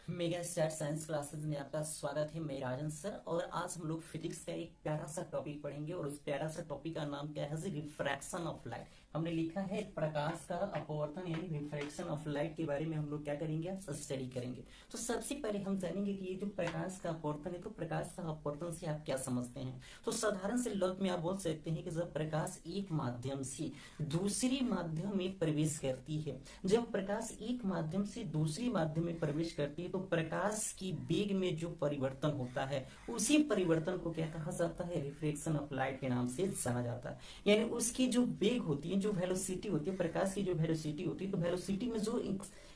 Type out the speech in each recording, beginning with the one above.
Mega star signs classes में आपका स्वागत है। मैं राजन सर और आज हम लोग फिजिक्स का एक प्यारा सा टॉपिक पढ़ेंगे और उस प्यारा सा टॉपिक का नाम क्या है? Refraction of light. हमने लिखा है प्रकाश का अपवर्तन यानी रिफ्रैक्शन ऑफ लाइट के बारे में हम लोग क्या करेंगे? आज स्टडी करेंगे। तो सबसे पहले हम जानेंगे कि ये जो प्रकाश का अपवर्तन है, तो प्रकाश का अपवर्तन से आप क्या समझते हैं? तो साधारण से लफ्ज में आप बोल सकते हैं कि जब प्रकाश एक माध्यम से दूसरी माध्यम में प्रवेश करती है, जब प्रकाश एक माध्यम से दूसरी माध्यम में प्रवेश करती है तो प्रकाश की वेग में जो परिवर्तन होता है उसी परिवर्तन को क्या कहा जाता है? रिफ्लेक्शन ऑफ लाइट के नाम से जाना जाता है। यानी उसकी जो वेग होती है, जो वेलोसिटी होती है, प्रकाश की जो वेलोसिटी होती है, तो वेलोसिटी में जो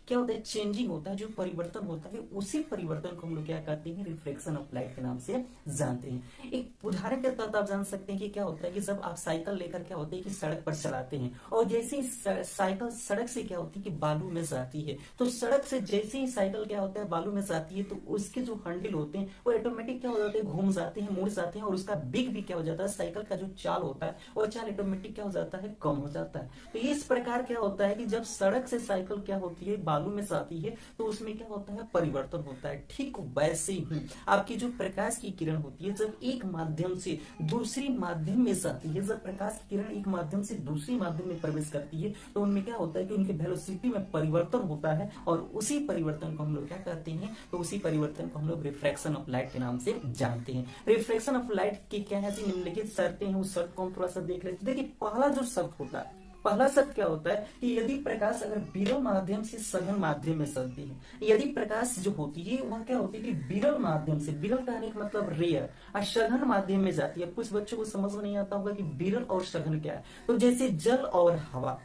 क्या होता है? चेंजिंग होता है, जो परिवर्तन होता है, उसी परिवर्तन को हम लोग क्या कहते हैं? रिफ्लेक्शन ऑफ लाइट के नाम से जानते हैं। एक उदाहरण के तौर पर आप जान सकते हैं कि क्या होता है कि जब आप साइकिल लेकर क्या होता है कि सड़क पर चलाते हैं और जैसे ही साइकिल सड़क से क्या होती है कि बालू में जाती है, तो सड़क से जैसे ही साइकिल क्या होता है बालू में जाती है, तो उसके जो हैंडल होते हैं वो ऑटोमेटिक क्या हो जाते हैं? घूम जाते हैं, मुड़ जाते हैं और उसका बिग भी क्या हो जाता है? साइकिल का जो चाल होता है वो चाल ऑटोमेटिक क्या हो जाता है? कम हो जाता है। तो इस प्रकार क्या होता है कि जब सड़क से साइकिल क्या होती है? बालू में जाती है, तो उसमें क्या होता है? परिवर्तन होता है। ठीक वैसे ही आपकी जो प्रकाश की किरण होती है, जब एक माध्यम से दूसरी माध्यम में जाती है, जब प्रकाश की किरण एक माध्यम से दूसरी माध्यम में प्रवेश करती है, तो उनमें क्या होता है कि उनके वेलोसिटी में परिवर्तन होता है और उसी परिवर्तन को हम लोग क्या करते हैं? तो उसी परिवर्तन को हम लोग रिफ्रैक्शन ऑफ लाइट के नाम से जानते हैं। रिफ्रैक्शन ऑफ लाइट की क्या है? निम्नलिखित शर्तें हैं, उस शर्त को हम थोड़ा सा देख लेते हैं। देखिए, पहला जो शर्त होता है, पहला शर्त क्या होता है कि यदि प्रकाश अगर विरल माध्यम से सघन माध्यम में चलती है, यदि प्रकाश जो होती है वह क्या होती है कि विरल माध्यम से, विरल कहने का मतलब रेयर, और सघन माध्यम में जाती है। कुछ बच्चों को समझ में नहीं आता होगा कि विरल और सघन क्या है। तो जैसे जल और हवा,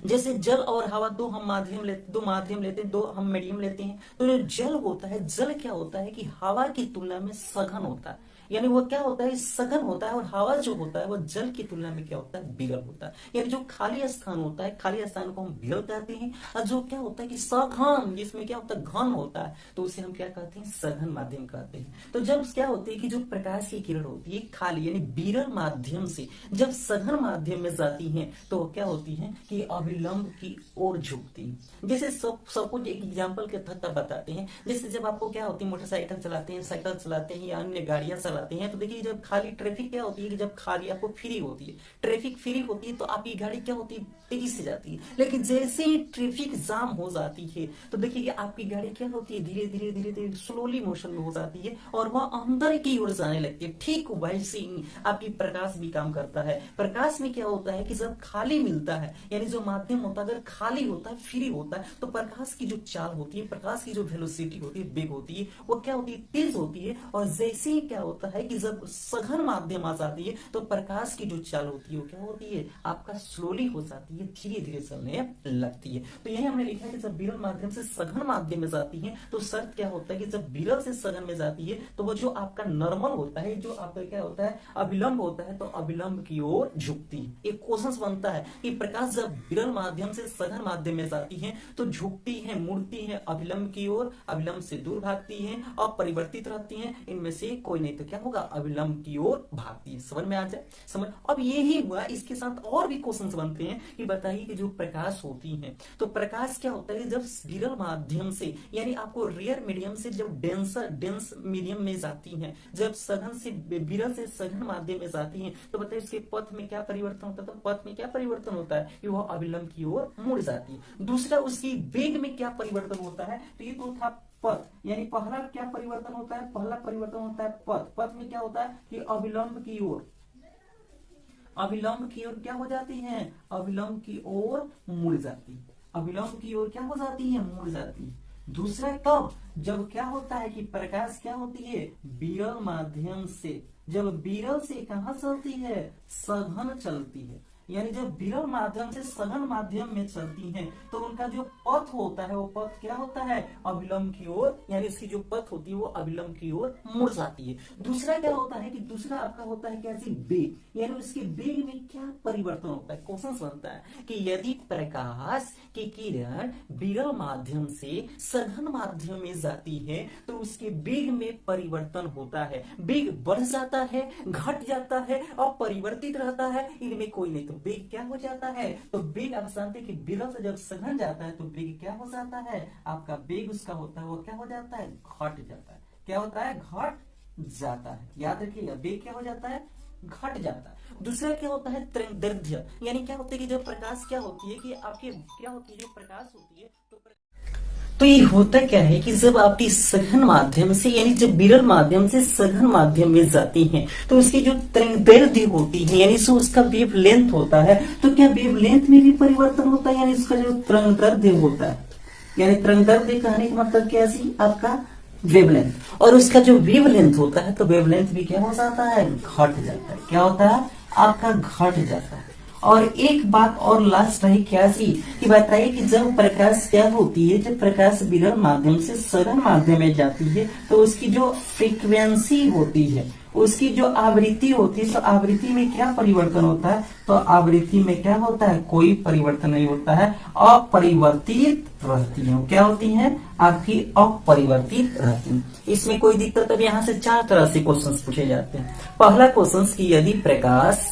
जैसे जल और हवा दो माध्यम लेते हैं, दो हम मीडियम लेते हैं। तो जो जल होता है, जल क्या होता है कि हवा की तुलना में सघन होता है, यानी वो क्या होता है? सघन होता है। और हवा जो होता है वो जल की तुलना में क्या होता है? विरल होता है। यानी जो खाली स्थान होता है, खाली स्थान को हम विरल कहते हैं, और जो क्या होता है कि सघन, जिसमें क्या होता है? घन होता है, तो उसे हम क्या कहते हैं? सघन माध्यम कहते हैं। तो जब क्या होती है कि जो प्रकाश की किरण होती है खाली यानी विरल माध्यम से जब सघन माध्यम में जाती है, तो क्या होती है कि अविलंब की ओर झुकती है। जैसे सब कुछ एक एग्जाम्पल के तहत बताते हैं। जैसे जब आपको क्या होती है? मोटरसाइकिल चलाते हैं, साइकिल चलाते हैं या अन्य गाड़ियां चलाते हैं, तो देखिए जब खाली ट्रैफिक क्या होती है कि जब खाली आपको फ्री होती है, ट्रैफिक फ्री होती है, तो आपकी गाड़ी क्या होती है? तेजी से जाती है। लेकिन जैसे ही ट्रैफिक जाम हो जाती है, तो देखिए आपकी गाड़ी क्या होती है? धीरे धीरे धीरे धीरे स्लोली मोशन में हो जाती है और वह अंदर की ओर जाने लगती है। ठीक वैसे ही आपकी प्रकाश भी काम करता है। प्रकाश में क्या होता है कि जब खाली मिलता है, यानी जो माध्यम होता है अगर खाली होता है, फ्री होता है, तो प्रकाश की जो चाल होती है, प्रकाश की जो वेलोसिटी होती है, वेग होती है, वो क्या होती है? तेज होती है। और जैसे ही क्या होता है कि जब सघन माध्यम आ जाती है, तो प्रकाश की जो चाल होती है वो क्या होती है? आपका स्लोली हो जाती है, धीरे धीरे चलने लगती है। तो यही हमने लिखा है कि जब विरल माध्यम से सघन माध्यम में जाती है, तो शर्त क्या होता है कि जब विरल से सघन में जाती है, तो वो जो आपका नॉर्मल होता है, जो आपका क्या होता है? अविलंब होता है, तो अविलंब की ओर झुकती है। एक क्वेश्चन बनता है कि प्रकाश जब विरल माध्यम से सघन माध्यम में जाती है तो झुकती है, मुड़ती है अविलंब की ओर, अविलंब से दूर भागती है, अपरिवर्तित रहती है, इनमें से कोई नहीं, तो क्या होगा? अविलंब की ओर भागती है। समझ में आ जाए? समझ। अब यही हुआ, इसके साथ और भी क्वेश्चन बनते हैं कि बताइए कि जो प्रकाश होती है, तो प्रकाश क्या होता है? जब विरल माध्यम से यानी आपको रेयर मीडियम से जब डेंस मीडियम में जाती है, जब सघन से विरल से सघन माध्यम में जाती है, तो बताइए उसके पथ में क्या परिवर्तन होता है? तो पथ में क्या परिवर्तन होता है कि वह अविलंब की ओर मुड़ जाती है। दूसरा, उसकी वेग में क्या परिवर्तन होता है? तो ये तो था पथ, यानी पहला क्या परिवर्तन होता है? पहला परिवर्तन होता है पथ। पथ में क्या होता है कि अविलंब की ओर, अविलंब की ओर क्या हो जाती है? अविलंब की ओर मुड़ जाती है। अविलंब की ओर क्या हो जाती है? मुड़ जाती है। दूसरा कब? जब क्या होता है कि प्रकाश क्या होती है? विरल माध्यम से, जब विरल से कहां चलती है? सघन चलती है। यानी जब विरल माध्यम से सघन माध्यम में चलती हैं, तो उनका जो पथ होता है वो पथ क्या होता है? अविलंब की ओर, यानी इसकी जो पथ होती है वो अविलंब की ओर मुड़ जाती है। दूसरा क्या होता है कि दूसरा आपका होता है कैसी? वेग, यानी उसके वेग में क्या परिवर्तन होता है? क्वेश्चन बनता है कि यदि प्रकाश की किरण विरल माध्यम से सघन माध्यम में जाती है, तो उसके वेग में परिवर्तन होता है। वेग बढ़ जाता है, घट जाता है और परिवर्तित रहता है, इनमें कोई नहीं। तो वेग क्या हो जाता है, तो वेग आप जानते हैं कि विरल से जब सघन जाता है तो वेग क्या हो जाता है, आपका वेग उसका होता है वो क्या हो जाता है, घट जाता है। क्या होता है, घट जाता है। याद रखिएगा, वेग क्या हो जाता है, घट जाता है। दूसरा क्या होता है, तरंगदैर्ध्य, यानी क्या होता है कि जब प्रकाश क्या होती है कि आपके क्या होती है, जो प्रकाश होती है तो ये होता क्या है कि जब आपकी सघन माध्यम से यानी जब विरल माध्यम से सघन माध्यम में जाती हैं तो उसकी जो तरंगदैर्ध्य होती है यानी सो उसका वेव लेंथ होता है, तो क्या वेव लेंथ में भी परिवर्तन होता है, यानी उसका जो तरंगदैर्ध्य होता है, यानी तरंगदैर्ध्य कहने का मतलब क्या जी, आपका वेवलेंथ, और उसका जो वेवलेंथ होता है तो वेवलेंथ भी क्या हो जाता है, घट जाता है। क्या होता है, आपका घट जाता है। और एक बात और लास्ट रही क्या जी, कि बताइए कि जब प्रकाश क्या होती है, जब प्रकाश विरल माध्यम से सघन माध्यम में जाती है तो उसकी जो फ्रीक्वेंसी होती है, उसकी जो आवृत्ति होती है, तो आवृत्ति में क्या परिवर्तन होता है, तो आवृत्ति में क्या होता है, कोई परिवर्तन नहीं होता है, अपरिवर्तित रहती है। क्या होती है, आपकी अपरिवर्तित रहती है। इसमें कोई दिक्कत, अब यहाँ से 4 तरह से क्वेश्चन पूछे जाते हैं। पहला क्वेश्चन की यदि प्रकाश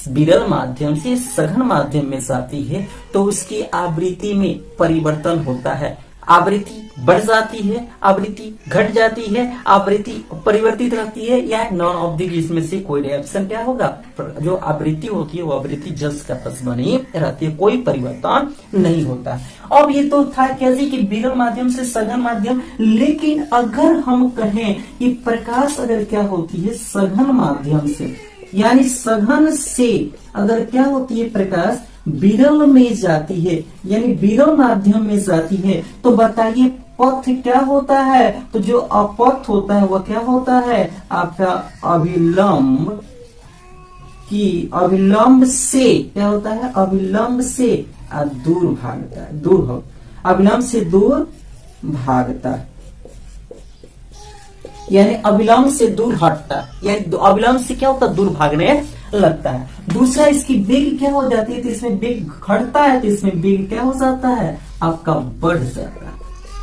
विरल माध्यम से सघन माध्यम में जाती है तो उसकी आवृत्ति में परिवर्तन होता है, आवृत्ति बढ़ जाती है, आवृत्ति घट जाती है, आवृत्ति परिवर्तित रहती है, या नॉन ऑफ द इसमें से कोई रिएक्शन क्या होगा, जो आवृत्ति होती है वो आवृत्ति जस का तस बनी रहती है, कोई परिवर्तन नहीं होता। अब ये तो था क्या जी कि विरल माध्यम से सघन माध्यम, लेकिन अगर हम कहें कि प्रकाश अगर क्या होती है सघन माध्यम से, यानी सघन से अगर क्या होती है प्रकाश विरल में जाती है, यानी विरल माध्यम में जाती है, तो बताइए पथ क्या होता है, तो जो अपथ होता है वह क्या होता है, आपका अभिलंब की, अभिलंब से क्या होता है, अभिलंब से दूर भागता है, दूर, अभिलंब से दूर भागता है, यानी अविलंब से दूर हटता है, यानी अविलंब से क्या होता है, दूर भागने लगता है। दूसरा इसकी वेग क्या हो जाती है, तो इसमें वेग घटता है, तो इसमें वेग क्या हो जाता है, आपका बढ़ जाता है।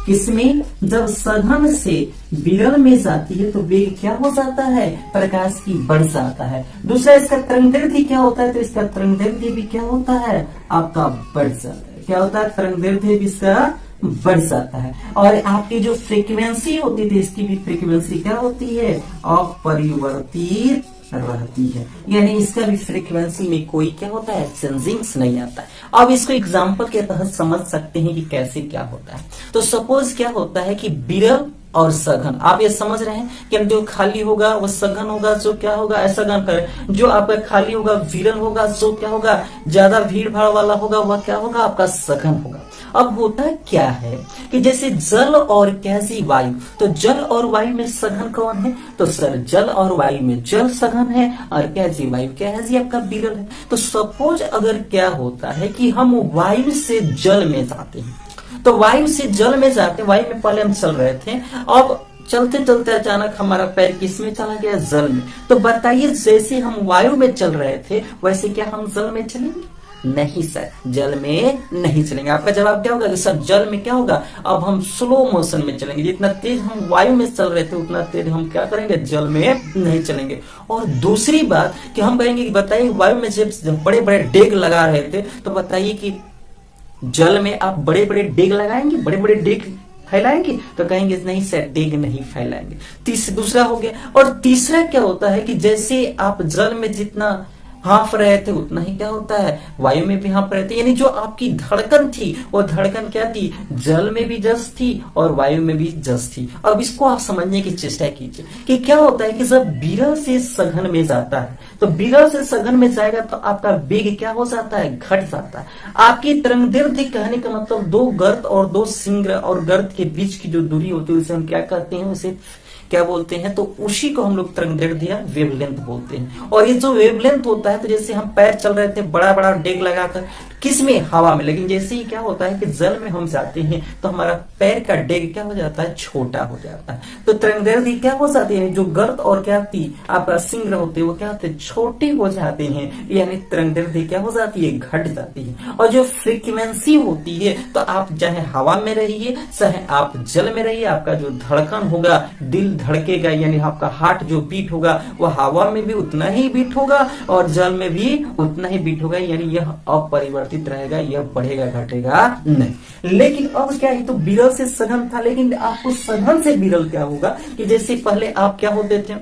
किसमें, जब सघन से विरल में जाती है तो वेग क्या हो जाता है, प्रकाश की बढ़ जाता है। दूसरा इसका तरंगदैर्ध्य क्या होता है, तो इसका तरंगदैर्ध्य भी क्या होता है, आपका बढ़ जाता है। क्या होता है, तरंगदैर्ध्य भी इसका बढ़ जाता है। और आपकी जो फ्रीक्वेंसी होती थी इसकी भी फ्रीक्वेंसी क्या होती है, अपरिवर्तित रहती है, यानी इसका भी फ्रीक्वेंसी में कोई क्या होता है, चेंजिंग्स नहीं आता है। अब इसको एग्जांपल के तहत समझ सकते हैं कि कैसे क्या होता है। तो सपोज क्या होता है कि विरल और सघन, आप ये समझ रहे हैं कि जो खाली होगा वो सघन होगा, जो क्या होगा ऐसा गन करें, जो आपका खाली होगा विरल होगा, जो क्या होगा ज्यादा भीड़ भाड़ वाला होगा वह क्या होगा, आपका सघन होगा। अब होता क्या है कि जैसे जल और कैसी वायु, तो जल और वायु में सघन कौन है, तो सर जल और वायु में जल सघन है, और कैसी वायु क्या है जी, आपका विरल है। तो सपोज अगर क्या होता है कि हम वायु से जल में जाते हैं, तो वायु से जल में जाते, वायु में पहले हम चल रहे थे, अब चलते चलते अचानक हमारा पैर किस में चला गया, जल में। तो बताइए जैसे हम वायु में चल रहे थे वैसे क्या हम जल में चलेंगे, नहीं सर, जल में नहीं चलेंगे। आपका जवाब क्या होगा कि सर जल में क्या होगा, अब हम स्लो मोशन में चलेंगे, जितना तेज हम वायु में चल रहे थे उतना तेज हम क्या करेंगे, जल में नहीं चलेंगे। और दूसरी बात कि हम कहेंगे कि बताइए वायु में जब बड़े बड़े डेग लगा रहे थे, तो बताइए कि जल में आप बड़े बड़े डेग लगाएंगे, बड़े बड़े डेग फैलाएंगे, तो कहेंगे नहीं सर डेग नहीं फैलाएंगे। दूसरा हो गया। और तीसरा क्या होता है कि जैसे आप जल में जितना हाँफ रहे थे उतना ही क्या होता है, वायु में भी हाँफ रहे थे, यानी जो आपकी धड़कन थी वो धड़कन क्या थी, जल में भी जस थी और वायु में भी जस थी। अब इसको आप समझने की चेष्टा कीजिए कि क्या होता है कि जब विरल से सघन में जाता है, तो विरल से सघन में जाएगा तो आपका वेग क्या हो जाता है, घट जाता है। आपकी तरंगदैर्ध्य कहने का मतलब दो गर्त और दो सिंग्र और गर्त के बीच की जो दूरी होती है उसे हम क्या कहते हैं, उसे क्या बोलते हैं, तो उसी को हम लोग तरंगदैर्ध्य या वेवलेंथ बोलते हैं। और ये जो वेवलेंथ होता है, तो जैसे हम पैर चल रहे थे बड़ा बड़ा डेग लगाकर, किसमें, हवा में। लेकिन जैसे ही क्या होता है कि जल में हम जाते हैं तो हमारा पैर का डेग क्या हो जाता है, छोटा हो जाता है। तो तरंगदैर्ध्य क्या हो जाती है, जो गर्द और क्या होती आपका सिंग होते हैं वो क्या होते हैं, छोटे हो जाते हैं, यानी तरंगदैर्ध्य क्या हो जाती है, घट जाती है। और जो फ्रीक्वेंसी होती है, तो आप चाहे हवा में रहिए चाहे आप जल में रहिए, आपका जो धड़कन होगा, दिल धड़केगा, यानी आपका हार्ट जो बीट होगा वो हवा में भी उतना ही बीट होगा और जल में भी उतना ही बीट होगा, यानी यह अपरिवर्तित रहेगा, यह बढ़ेगा घटेगा नहीं। लेकिन अब क्या है, तो विरल से सघन था, लेकिन आपको सघन से विरल क्या होगा कि जैसे पहले आप क्या होते थे,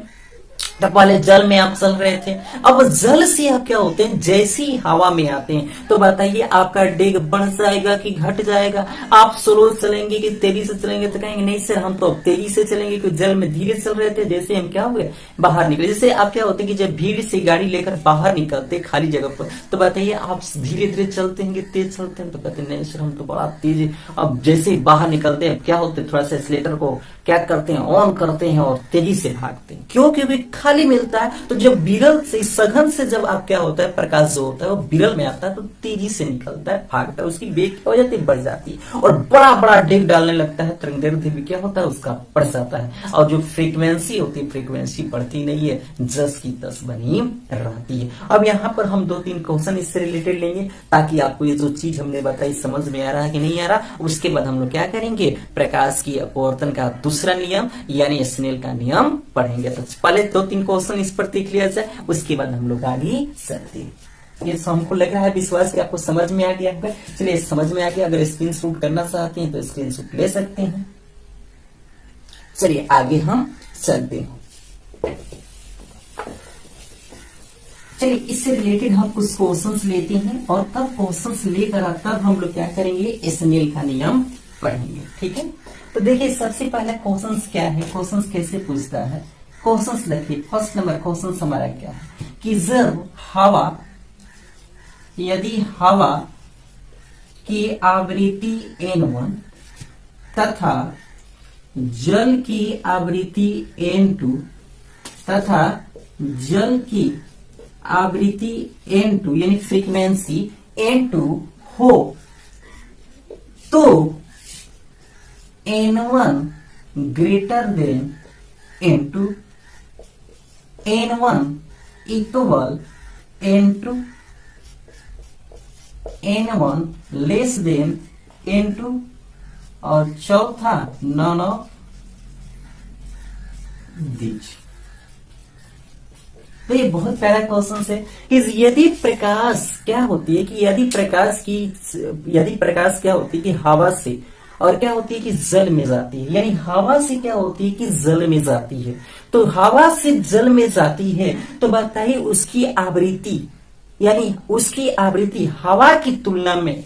तो पहले जल में आप चल रहे थे, अब जल से आप क्या होते हैं, जैसे ही हवा में आते हैं तो बताइए आपका डेग बढ़ जाएगा कि घट जाएगा। आप स्लो चलेंगे कि तेजी से चलेंगे, तो कहेंगे नहीं सर हम तो तेजी से चलेंगे, क्योंकि जल में धीरे चल रहे थे, जैसे हम क्या हुए बाहर निकले। जैसे आप क्या होते हैं कि जब भीड़ से गाड़ी लेकर बाहर निकलते खाली जगह पर, तो बताइए आप धीरे धीरे चलते हैं कि तेज चलते हैं, तो कहते हैं नहीं सर हम तो बड़ा तेज है। अब जैसे ही बाहर निकलते हैं क्या होते हैं, थोड़ा सा एक्सीलेटर को क्या करते हैं, ऑन करते हैं और तेजी से भागते हैं। क्यों, क्योंकि खाली मिलता है। तो जब विरल से सघन से जब आप क्या होता है, प्रकाश जो होता है वो विरल में आता है तो तेजी से निकलता है, भागता है, उसकी वेग क्या हो जाती है, बढ़ जाती है और बड़ा बड़ा डेग डालने लगता है, तरंगदैर्ध्य भी क्या होता है उसका बढ़ जाता है। और जो फ्रीक्वेंसी होती है, फ्रीक्वेंसी बढ़ती नहीं है, जस की तस बनी रहती है। अब यहाँ पर हम 2-3 क्वेश्चन इससे रिलेटेड लेंगे ताकि आपको ये जो चीज हमने बताई समझ में आ रहा है कि नहीं आ रहा। उसके बाद हम लोग क्या करेंगे, प्रकाश की अपवर्तन का दूसरा नियम यानी स्नेल का नियम पढ़ेंगे। तो पहले 2-3 क्वेश्चन इस पर देख लिया जाए, उसके बाद हम लोग आगे चलते हैं। ये हमको लग रहा है विश्वास कि आपको समझ में आ गया है। चलिए समझ में आ गया, अगर स्क्रीनशॉट करना चाहते हैं तो स्क्रीनशॉट ले सकते हैं। चलिए आगे हम चलते हैं। चलिए इससे रिलेटेड हम कुछ क्वेश्चंस लेते हैं और तब क्वेश्चंस लेकर तब हम लोग क्या करेंगे, स्नेल का नियम पढ़ेंगे। ठीक है, तो देखिए सबसे पहला क्वेश्चंस क्या है, क्वेश्चंस कैसे पूछता है। क्वेश्चंस देखिए, फर्स्ट नंबर क्वेश्चंस हमारा क्या है कि जब हवा, यदि हवा की आवृत्ति N1 तथा जल की आवृत्ति N2 तथा जल की आवृत्ति N2 यानी फ्रीक्वेंसी N2 हो तो N1 greater than N2, N1 equal N2, N1 less than N2 और चौथा नॉन ऑफ दीज। तो ये बहुत प्यारा क्वेश्चन है कि यदि प्रकाश क्या होती है कि यदि प्रकाश क्या होती है कि हवा से और क्या होती है कि जल में जाती है, यानी हवा से क्या होती है कि जल में जाती है। तो हवा से जल में जाती है तो बताइए उसकी आवृत्ति, यानी उसकी आवृत्ति हवा की तुलना में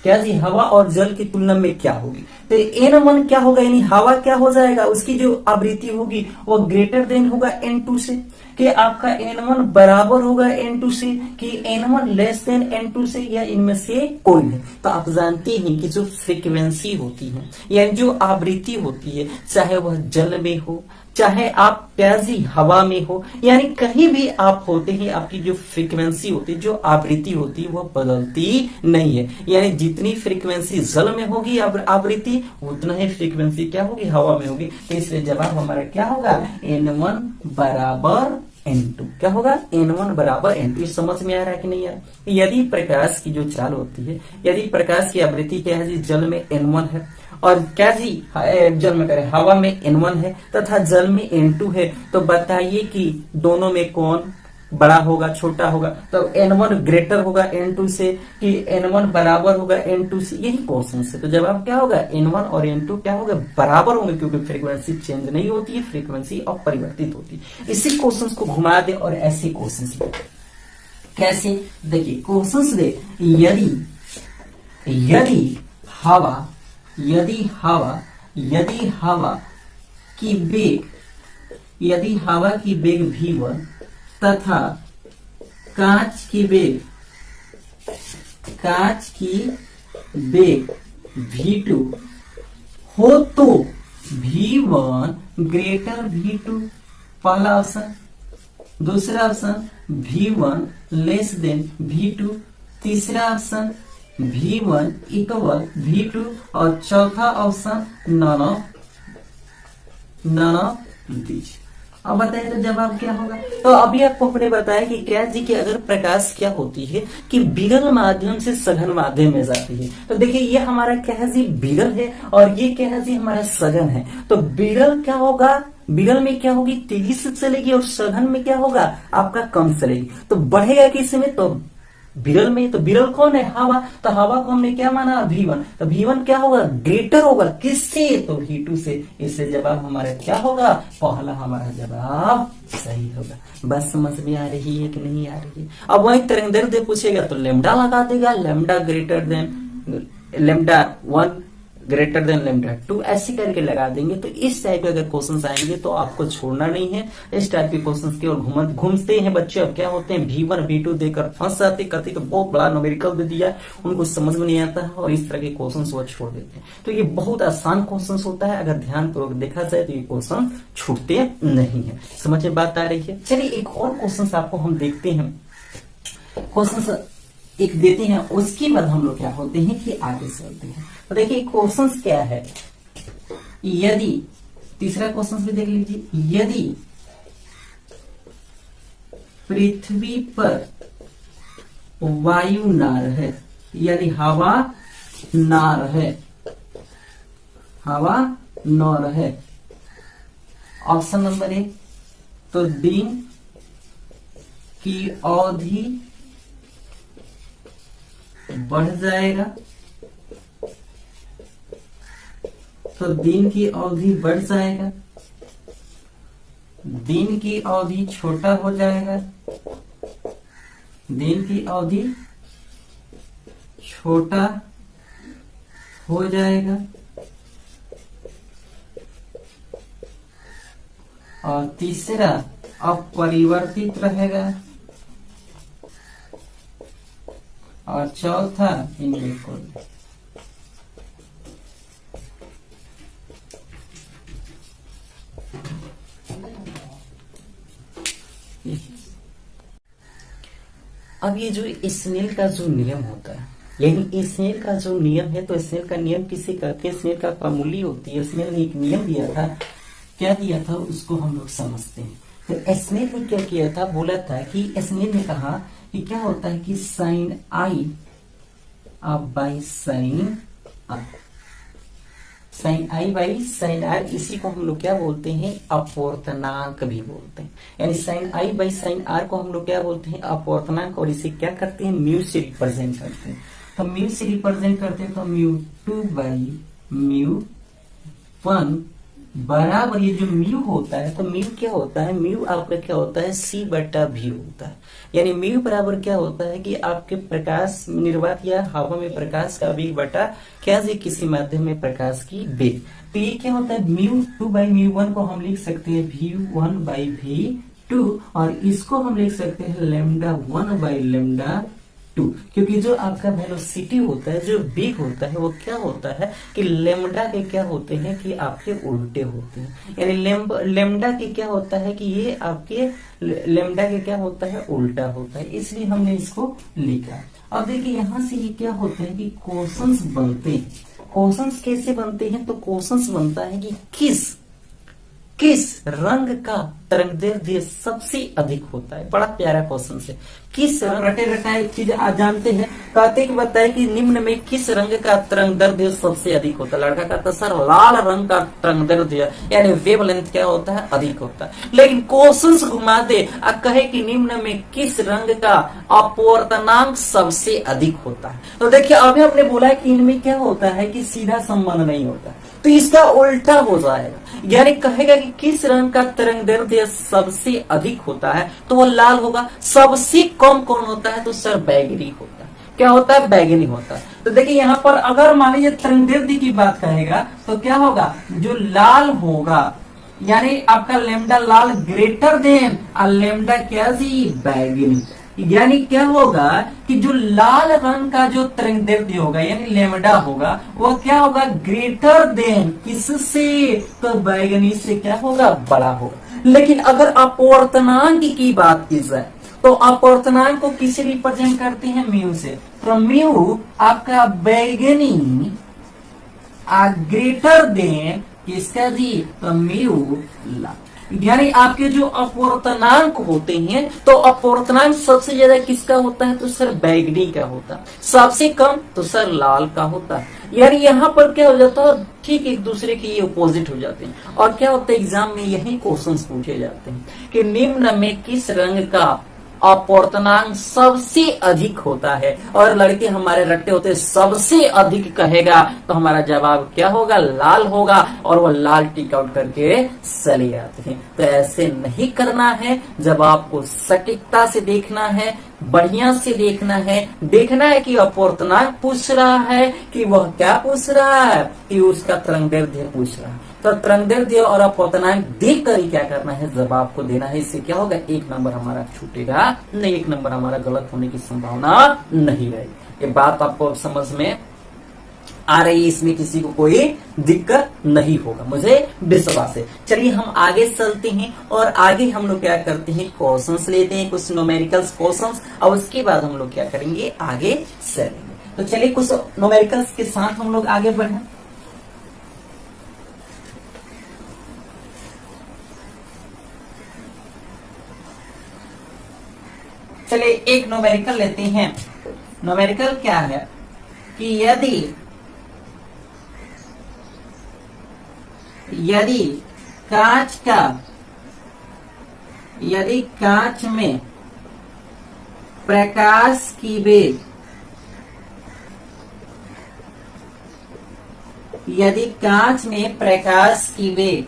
क्या जी, हवा और जल की तुलना में क्या होगी। तो N1 क्या होगा, यानी हवा क्या हो जाएगा, उसकी जो आवृत्ति होगी वो ग्रेटर देन होगा N2 से, कि आपका N1 बराबर होगा N2 से, कि N1 लेस देन N2 से, या इनमें से कोई नहीं। तो आप जानते हैं कि जो फ्रीक्वेंसी होती है यानी जो आवृत्ति होती है, चाहे वह जल में हो चाहे आप प्याजी हवा में हो, यानी कहीं भी आप होते हैं, आपकी जो फ्रीक्वेंसी होती है, जो आवृत्ति होती है, वो बदलती नहीं है। यानी जितनी फ्रीक्वेंसी जल में होगी आवृत्ति, उतना ही फ्रीक्वेंसी क्या होगी, हवा में होगी। तो इसलिए जवाब हमारा क्या होगा, N1 बराबर N2। क्या होगा, N1 बराबर N2। समझ में आ रहा है कि नहीं आ रहा। यदि प्रकाश की जो चाल होती है, यदि प्रकाश की आवृत्ति क्या है जी, जल में N1 है और क्या जी जल में करें हवा में N1 है तथा जल में N2 है, तो बताइए कि दोनों में कौन बड़ा होगा छोटा होगा। तो N1 ग्रेटर होगा N2 से कि N1 बराबर होगा N2 से, यही क्वेश्चन है। तो जवाब क्या होगा, N1 और N2 क्या होगा, बराबर होंगे, क्योंकि फ्रीक्वेंसी चेंज नहीं होती है, फ्रीक्वेंसी अपरिवर्तित होती है। इसी क्वेश्चन को घुमा दे और ऐसे क्वेश्चन कैसे, देखिए क्वेश्चन दे, यदि हवा की वेग v1 तथा कांच की वेग v2 हो तो v1 ग्रेटर v2, पहला ऑप्शन। दूसरा option v1 less than v2, तीसरा ऑप्शन V1 इक्वल V2 और चौथा ऑप्शन नन ऑफ दीज। अब बताइए तो जवाब क्या होगा। तो अभी आपको हमने बताया कि क्या जी कि अगर प्रकाश क्या होती है कि विरल माध्यम से सघन माध्यम में जाती है। तो देखिए ये हमारा क्या है जी विरल है और ये क्या है जी हमारा सघन है। तो विरल क्या होगा, विरल में क्या होगी तेजी से चलेगी और सघन में क्या होगा आपका कम चलेगी। तो बढ़ेगा किसमें, तो विरल में। तो विरल कौन है, हवा। तो हवा को हमने क्या माना V1। तो V1 क्या होगा ग्रेटर होगा किससे, तो V2 से। इससे जवाब हमारा क्या होगा, पहला हमारा जवाब सही होगा। बस समझ में आ रही है कि नहीं आ रही है। अब वही तरंगदैर्घ्य पूछेगा तो लेमडा लगा देगा, lambda greater than lambda 1 greater than lambda 2 ऐसे करके लगा देंगे। तो इस टाइप के अगर क्वेश्चंस आएंगे तो आपको छोड़ना नहीं है। इस टाइप के क्वेश्चंस की ओर घूमते हैं बच्चे। अब क्या होते हैं V1 V2 देकर फंस जाते, कहते तो बहुत बड़ा न्यूमेरिकल दे दिया, उनको समझ में नहीं आता है और इस तरह के क्वेश्चंस वो छोड़ देते हैं। तो ये बहुत आसान क्वेश्चंस होता है, अगर ध्यान पूर्वक देखा जाए तो ये क्वेश्चन छूटते नहीं है। समझ में बात आ रही है। चलिए एक और क्वेश्चन आपको हम देखते हैं, क्वेश्चन एक देते हैं, उसके बाद हम लोग क्या होते हैं कि आगे चलते हैं। तो देखिए क्वेश्चंस क्या है, यदि तीसरा क्वेश्चन भी देख लीजिए, यदि पृथ्वी पर वायु ना रहे, यदि हवा ना रहे, हवा न रहे, ऑप्शन नंबर 1 तो दिन की अवधि बढ़ जाएगा, तो दिन की अवधि बढ़ जाएगा, दिन की अवधि छोटा हो जाएगा, दिन की अवधि छोटा हो जाएगा, और तीसरा अपरिवर्तित रहेगा, और चौथा इनइक्वल। अब ये जो स्नेल का जो नियम होता है, यानी स्नेल का जो नियम है, तो स्नेल का नियम किसे कहते हैं, स्नेल का फॉर्मूली होती है। स्नेल ने एक नियम दिया था, क्या दिया था उसको हम लोग समझते हैं। तो स्नेल ने क्या किया था, बोला था कि स्नेल ने कहा कि क्या होता है कि साइन आई अब by sine r, sine i by sine r, इसी को हम लोग क्या बोलते हैं अपवर्तनांक भी बोलते हैं। यानी sine i by sine r को हम लोग क्या बोलते हैं अपवर्तनांक, और इसे क्या करते हैं म्यू से रिप्रेजेंट करते हैं। तो म्यू से रिप्रेजेंट करते हैं तो म्यू 2 बाई म्यू 1 बराबर, ये जो म्यू होता है तो म्यू क्या होता है, म्यू आपका क्या होता है C/V होता है। यानी म्यू बराबर क्या होता है कि आपके प्रकाश निर्वात या हवा में प्रकाश का वेग बटा क्या जी किसी माध्यम में प्रकाश की वेग। तो ये क्या होता है म्यू 2 बाई म्यू 1 को हम लिख सकते हैं V1 बाई V2, और इसको हम लिख सकते हैं लेमडा 1 बाई लेमडा 2, क्योंकि जो आपका वेलोसिटी होता है, जो वेग होता है, वो क्या होता है कि लेमडा के क्या होते हैं कि आपके उल्टे होते हैं। यानी लेमडा के क्या होता है कि ये आपके लेमडा के क्या होता है उल्टा होता है, इसलिए हमने इसको लिखा। अब देखिए यहां से ये क्या होता है कि क्वेश्चंस बनते हैं। क्वेश्चंस कैसे बनते हैं, तो क्वेश्चंस बनता है कि किस रंग का तरंगदैर्घ्य सबसे अधिक होता है। बड़ा प्यारा क्वेश्चन है। किस रटे रटाए चीज आप जानते हैं, कहते कि बताए कि निम्न में किस रंग का तरंगदैर्घ्य सबसे अधिक होता है। लड़का कहता सर लाल रंग का तरंगदैर्घ्य यानी वेवलेंथ क्या होता है अधिक होता है। लेकिन क्वेश्चंस घुमा दे और कहे कि निम्न में किस रंग का अपवर्तनांक सबसे अधिक होता है। तो देखिए अभी हमने बोला कि इनमें क्या होता है कि सीधा संबंध नहीं होता, तो इसका उल्टा हो जाएगा। यानी कहेगा कि किस रंग का तरंगदैर्घ्य सबसे अधिक होता है तो वो लाल होगा। सबसे कम कौन होता है, तो सर बैगनी होता है। क्या होता है, बैगनी होता है। तो देखिए यहाँ पर अगर मान लीजिए तरंगदैर्घ्य की बात करेगा तो क्या होगा, जो लाल होगा यानी आपका लेमडा लाल ग्रेटर देन और लेमडा क्या जी बैगनी। यानी क्या होगा कि जो लाल रंग का जो तरंगदैर्घ्य होगा यानी लेमडा होगा वो क्या होगा ग्रेटर देन किससे, तो बैगनी से क्या होगा बड़ा होगा। लेकिन अगर अपवर्तनांक की बात की जाए तो अपवर्तनांक को किसे रिप्रेजेंट करते हैं म्यू से। तो म्यू आपका बैगनी ग्रेटर देन किसका जी, तो म्यू लाल। यानी आपके जो अपवर्तनांक होते हैं, तो अपवर्तनांक सबसे ज्यादा किसका होता है, तो सर बैगनी का होता है, सबसे कम तो सर लाल का होता है। यानी यहाँ पर क्या हो जाता है, ठीक एक दूसरे के ये अपोजिट हो जाते हैं। और क्या होता है, एग्जाम में यही क्वेश्चंस पूछे जाते हैं कि निम्न में किस रंग का अपवर्तनांक सबसे अधिक होता है, और लड़के हमारे रट्टे होते हैं, सबसे अधिक कहेगा तो हमारा जवाब क्या होगा, लाल होगा, और वो लाल टिक आउट करके चले जाते हैं। तो ऐसे नहीं करना है, जब आपको सटीकता से देखना है, बढ़िया से देखना है कि अपवर्तनांक पूछ रहा है कि वह क्या पूछ रहा है, कि उसका तरंगदैर्ध्य पूछ रहा है। तो तरंगदैर्ध्य और अपवर्तनांक देख कर ही क्या करना है, जब आपको देना है। इससे क्या होगा, एक नंबर हमारा छूटेगा नहीं, एक नंबर हमारा गलत होने की संभावना नहीं रहेगी। ये बात आपको समझ में आ रही है, इसमें किसी को कोई दिक्कत नहीं होगा, मुझे विश्वास है। चलिए हम आगे चलते हैं, और आगे हम लोग क्या करते हैं, क्वेश्चंस लेते हैं, कुछ न्यूमेरिकल्स क्वेश्चंस, और उसके बाद हम लोग क्या करेंगे, आगे चलेंगे। तो चलिए कुछ न्यूमेरिकल्स के साथ हम लोग आगे बढ़े। चलिए एक न्यूमेरिकल लेते हैं। न्यूमेरिकल क्या है कि यदि कांच में प्रकाश की वेग, यदि कांच में प्रकाश की वेग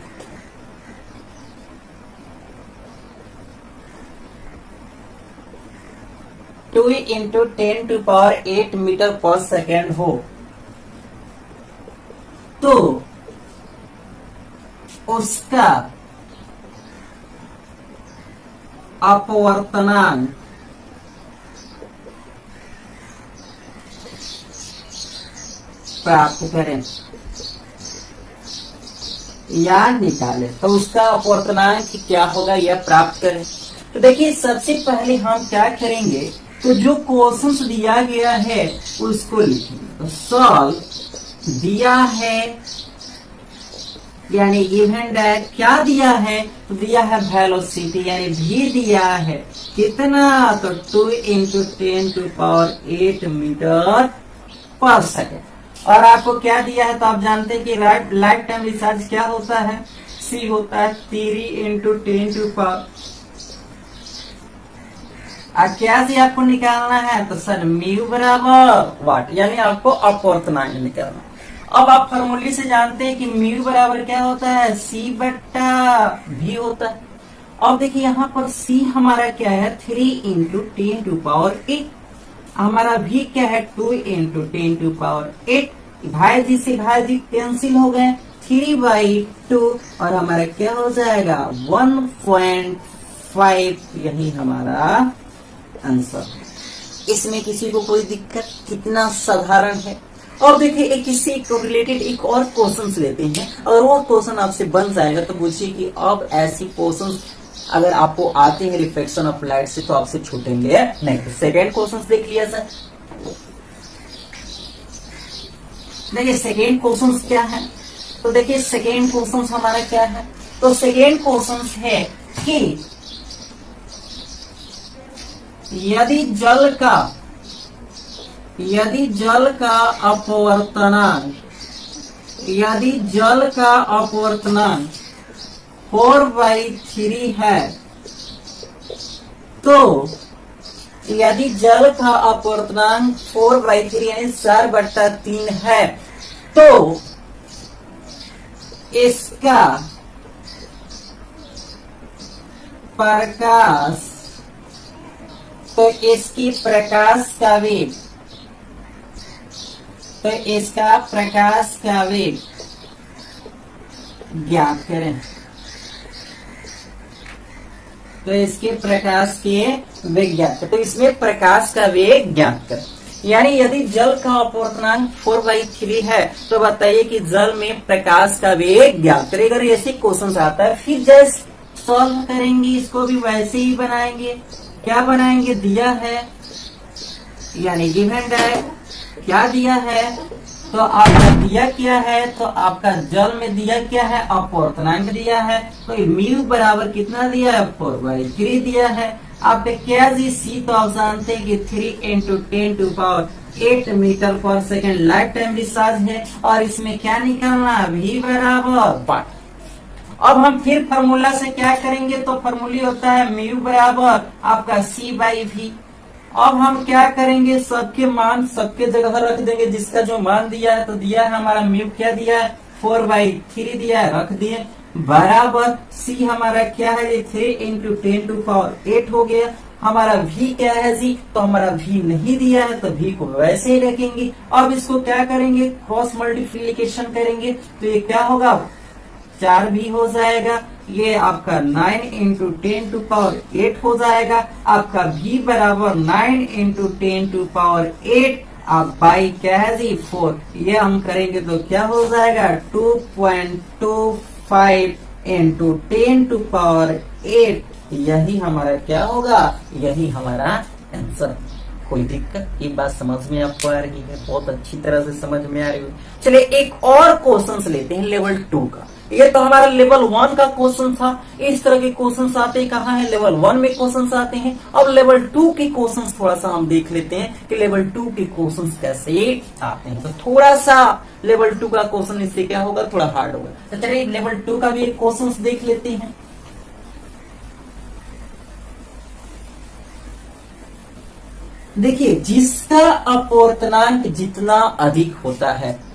2 × 10⁸ मीटर पर सेकेंड हो, तो उसका अपवर्तनांक प्राप्त करें या निकालें। तो उसका अपवर्तनांक क्या होगा, यह प्राप्त करें। तो देखिए सबसे पहले हम क्या करेंगे, तो जो क्वेश्चन दिया गया है उसको लिखेंगे। तो सॉल्व दिया है, यानी गिवन दैट क्या दिया है, तो दिया है वेलोसिटी, यानी भी दिया है कितना, तो 2 × 10⁸ मीटर पर सेकेंड। और आपको क्या दिया है, तो आप जानते हैं कि लाइफ टाइम रिचार्ज क्या होता है, सी होता है 3 × 10⁻। क्या से आपको निकालना है, तो सर म्यू बराबर वाट, यानी आपको अपवर्तनांक निकालना। अब आप फॉर्मूले से जानते हैं कि म्यू बराबर क्या होता है, सी बट्टा भी होता है। अब देखिए यहाँ पर सी हमारा क्या है, 3 × 10⁸। हमारा भी क्या है, 2 × 10⁸। भाई जी से भाई जी कैंसिल हो गए, 3/2, और हमारा क्या हो जाएगा 1.5। यही हमारा आंसर। इसमें किसी को कोई दिक्कत, कितना साधारण है। और देखिए एक इसी को रिलेटेड एक और क्वेश्चन लेते हैं, अगर वो क्वेश्चन आपसे बन जाएगा तो पूछिए कि अब ऐसी क्वेश्चन अगर आपको आते हैं रिफ्लेक्शन ऑफ लाइट से, तो आपसे छूटेंगे नहीं। तो सेकेंड क्वेश्चन देख लिया सर। देखिए सेकेंड क्वेश्चन क्या है, तो देखिए सेकेंड क्वेश्चन हमारा क्या है, तो सेकेंड क्वेश्चन है कि यदि जल का अपवर्तनांक 4/3 है, तो यदि जल का अपवर्तनांक 4/3 यानी 4/3 है, तो इसका प्रकाश, तो इसकी प्रकाश का वेग, तो इसका प्रकाश का वेग ज्ञात करें। तो इसके प्रकाश के वेग ज्ञात करें, तो इसमें प्रकाश का वेग ज्ञात करें। यानी यदि जल का अपवर्तनांक 4/3 है, तो बताइए कि जल में प्रकाश का वेग ज्ञात करें। अगर ऐसे क्वेश्चन आता है, फिर जैसे सॉल्व करेंगे, इसको भी वैसे ही बनाएंगे। क्या बनाएंगे, दिया है यानी गिवन है क्या दिया है, तो आपका दिया क्या है, तो आपका जल में दिया क्या है, अपवर्तनांक दिया है, तो म्यू बराबर कितना दिया है, 4/3 दिया है। आपका क्या जी सी, तो आप जानते हैं कि 3 इंटू 10⁸ मीटर पर सेकेंड लाइफ टाइम डिस्चार्ज है, और इसमें क्या निकालना है, v बराबर 5। अब हम फिर फार्मूला से क्या करेंगे, तो फार्मूला होता है म्यू बराबर आपका c/v। अब हम क्या करेंगे, सबके मान सबके जगह रख देंगे, जिसका जो मान दिया है, तो दिया है हमारा म्यू क्या दिया है, 4/3 दिया है, रख दिए, बराबर c हमारा क्या है, 3 इंटू 10⁸ हो गया। हमारा v क्या है जी, तो हमारा v नहीं दिया है, तो v को वैसे ही रखेंगे। अब इसको क्या करेंगे, क्रॉस मल्टीप्लीकेशन करेंगे, तो ये क्या होगा, 4v हो जाएगा। ये आपका 9 इंटू 10⁸ हो जाएगा। आपका v बराबर 9 इंटू 10⁸, आप बाई क्या है जी 4, ये हम करेंगे तो क्या हो जाएगा 2.25 इंटू 10⁸। यही हमारा क्या होगा, यही हमारा आंसर। कोई दिक्कत, ये बात समझ में आपको आ रही है, बहुत अच्छी तरह से समझ में आ रही है। चलिए एक और क्वेश्चन लेते हैं लेवल 2 का। ये तो हमारा लेवल 1 का क्वेश्चन था। इस तरह के क्वेश्चन आते कहाँ है, लेवल 1 में क्वेश्चन आते हैं। अब लेवल 2 के क्वेश्चन थोड़ा सा हम देख लेते हैं कि लेवल 2 के क्वेश्चन कैसे आते हैं। तो थोड़ा सा लेवल 2 का क्वेश्चन इससे क्या होगा, थोड़ा हार्ड होगा। तो चलिए लेवल 2 का भी एक क्वेश्चन देख लेते हैं। देखिए, जिसका अपवर्तनांक जितना अधिक होता है,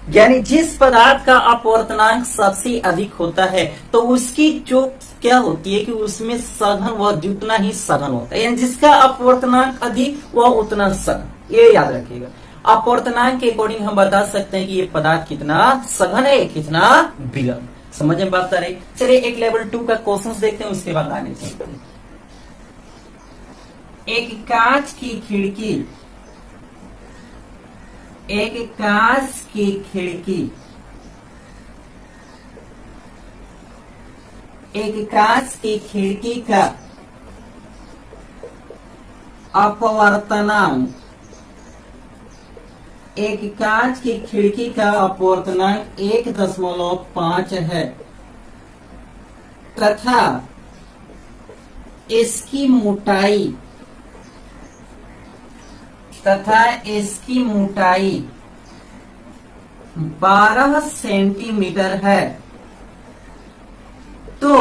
यानी जिस पदार्थ का अपवर्तनांक सबसे अधिक होता है, तो उसकी जो क्या होती है कि उसमें सघन वह जितना ही सघन होता है, यानी जिसका अपवर्तनांक अधिक वह उतना सघन, ये याद रखिएगा। अपवर्तनांक के अकॉर्डिंग हम बता सकते हैं कि ये पदार्थ कितना सघन है, कितना विलंब। समझ में बात आ रही। चलिए एक लेवल 2 का क्वेश्चन देखते हैं, उसके बाद आगे चलते हैं। एक कांच की खिड़की, एक कांच की खिड़की, एक कांच की खिड़की का अपवर्तनांक, एक कांच की खिड़की का अपवर्तनांक 1.5 है तथा इसकी मोटाई तथा इसकी मोटाई 12 सेंटीमीटर है, तो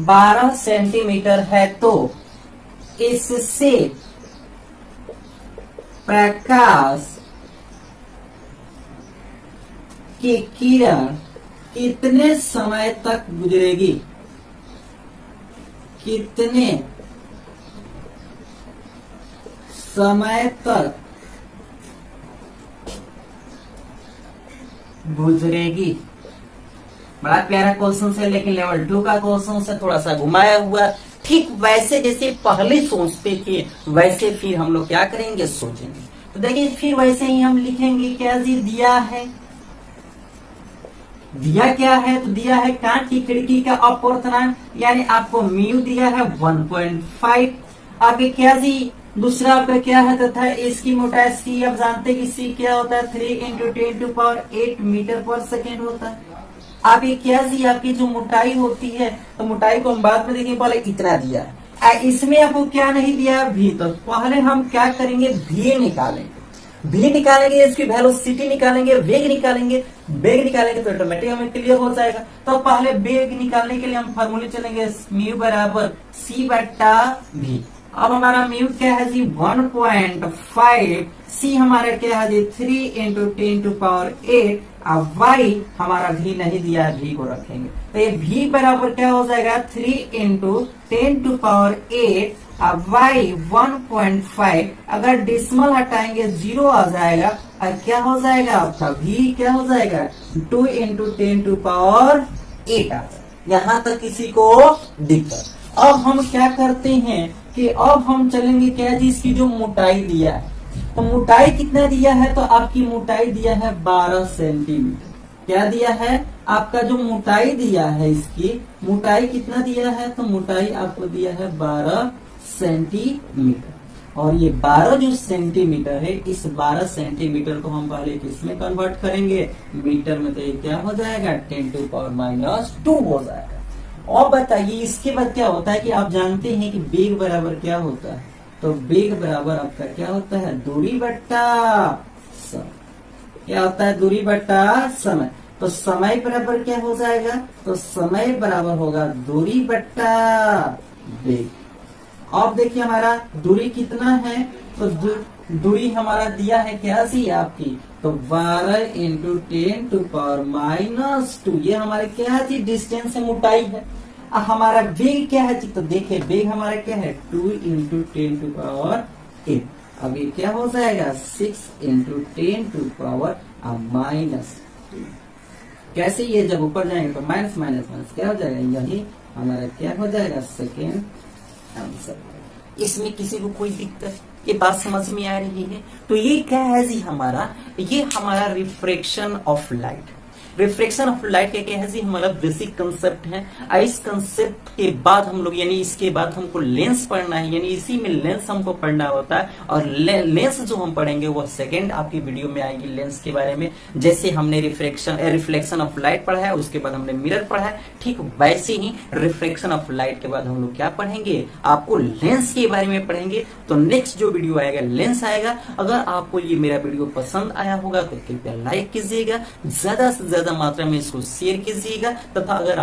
12 सेंटीमीटर है, तो इससे प्रकाश की किरण कितने समय तक गुजरेगी, कितने समय तक गुजरेगी। बड़ा प्यारा क्वेश्चन है, लेकिन लेवल 2 का क्वेश्चन से थोड़ा सा घुमाया हुआ। ठीक वैसे जैसे पहले सोचते थे वैसे फिर हम लोग क्या करेंगे, सोचेंगे। तो देखिए फिर वैसे ही हम लिखेंगे क्या जी, दिया है, दिया क्या है, तो दिया है कांच की खिड़की का अपवर्तनांक, यानी आपको म्यू दिया है 1.5। आगे क्या जी, दूसरा आपका क्या है, तथा इसकी मोटाई सी, आप जानते हैं कि सी क्या होता है, 3 इंटू 10⁸ मीटर पर सेकेंड होता है। अब ये क्या जी, आपकी जो मोटाई होती है, तो मोटाई को हम बाद में देखेंगे, पहले इतना दिया है। इसमें आपको क्या नहीं दिया, भी, तो पहले हम क्या करेंगे, भी निकालेंगे, भी निकालेंगे, इसकी वेलोसिटी निकालेंगे, वेग निकालेंगे। वेग निकालेंगे तो ऑटोमेटिक हमें क्लियर हो जाएगा। तो पहले वेग निकालने के लिए हम फार्मूले चलेंगे, म्यू बराबर c/v। अब हमारा म्यू क्या है जी, 1.5, सी हमारा क्या है जी 3 इंटू 10⁸। अब वाई हमारा भी नहीं दिया है, भी को रखेंगे, तो ये भी बराबर क्या हो जाएगा 3 इंटू 10⁸। अब वाई 1.5, अगर डिसिमल हटाएंगे 0 आ जाएगा, और क्या हो जाएगा आपका भी क्या हो जाएगा 2 इंटू 10⁸ आ। यहाँ तक किसी को दिक्कत। अब हम क्या करते हैं कि अब हम चलेंगे क्या जी, इसकी जो मोटाई दिया है, तो मोटाई कितना दिया है, तो आपकी मोटाई दिया है 12 सेंटीमीटर। क्या दिया है, आपका जो मोटाई दिया है, इसकी मोटाई कितना दिया है, तो मोटाई आपको दिया है 12 सेंटीमीटर। और ये 12 जो सेंटीमीटर है, इस 12 सेंटीमीटर को हम पहले किसमें कन्वर्ट करेंगे, मीटर में। तो ये क्या हो जाएगा, 10⁻²² हो जाएगा। और बताइए इसके बाद क्या होता है कि आप जानते हैं कि वेग बराबर क्या होता है, तो वेग बराबर आपका क्या होता है, दूरी बट्टा समय। क्या होता है, दूरी बट्टा समय। तो समय बराबर क्या हो जाएगा, तो समय बराबर होगा दूरी बट्टा वेग। अब देखिए हमारा दूरी कितना है, तो दूरी हमारा दिया है क्या सी आपकी, तो 12 × 10⁻²। ये हमारे क्या है जी, डिस्टेंस है, मोटाई है। अब हमारा वेग क्या है जी, तो देखिए वेग हमारा क्या है, 2 × 10⁸। अब ये क्या हो जाएगा, 6 × 10⁻²। कैसे, ये जब ऊपर जाएंगे तो माइनस माइनस माइनस क्या हो जाएगा, यही हमारा क्या हो जाएगा, सेकेंड आंसर। इसमें किसी को कोई दिक्कत, ये बात समझ में आ रही है। तो ये क्या है जी हमारा, ये हमारा refraction of light. Refraction of light क्या है जी, हमारा बेसिक कंसेप्ट है। इस कंसेप्ट के बाद हम लोग, यानी इसके बाद हमको लेंस पढ़ना है, यानी इसी में लेंस हमको पढ़ना होता है। और लेंस जो हम पढ़ेंगे वो सेकंड आपकी वीडियो में आएगी लेंस के बारे में। जैसे हमने रिफ्लेक्शन ऑफ लाइट पढ़ा है, उसके बाद हमने मिरर पढ़ा है, ठीक वैसे ही रिफ्रैक्शन ऑफ लाइट के बाद हम लोग क्या पढ़ेंगे, आपको लेंस के बारे में पढ़ेंगे। तो नेक्स्ट जो वीडियो आएगा लेंस आएगा। अगर आपको ये मेरा वीडियो पसंद आया होगा तो कृपया लाइक कीजिएगा, ज्यादा से ज्यादा मात्रा में इसको शेयर कीजिएगा, तथा अगर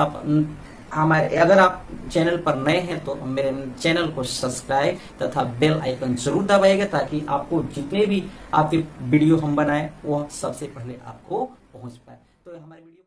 आप चैनल पर नए हैं तो मेरे चैनल को सब्सक्राइब तथा बेल आइकन जरूर दबाइएगा, ताकि आपको जितने भी आपके वीडियो हम बनाए वो सबसे पहले आपको पहुंच पाए। तो हमारे वीडियो